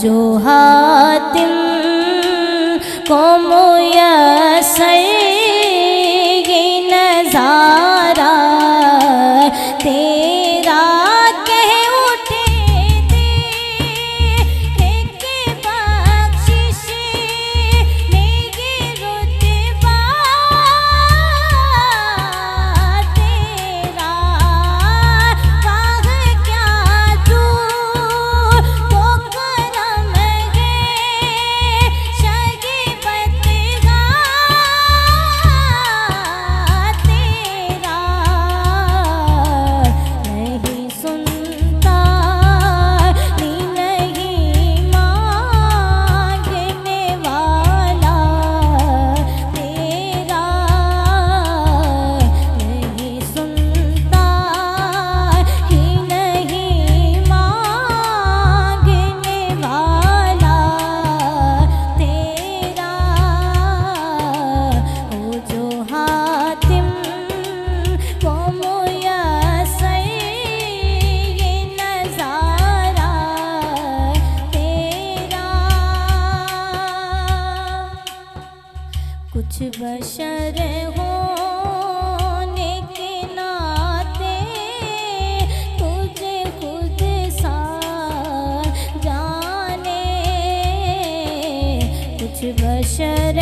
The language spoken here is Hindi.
जो हातिम को मुयस्सर ये नज़ारा तेरा कह उठे थे के बख्शिश ने ये रुतबा तेरा वाह क्या तू तो करम है शगीबत गा तेरा नहीं सुनता नी नहीं मांगने वाला तेरा नहीं सुनता ही नहीं मांगने वाला तेरा ओ जो हातिम को मुयस्सर ये नज़ारा तेरा कुछ बशर होने के नाते तुझे खुद सा जाने कुछ बशर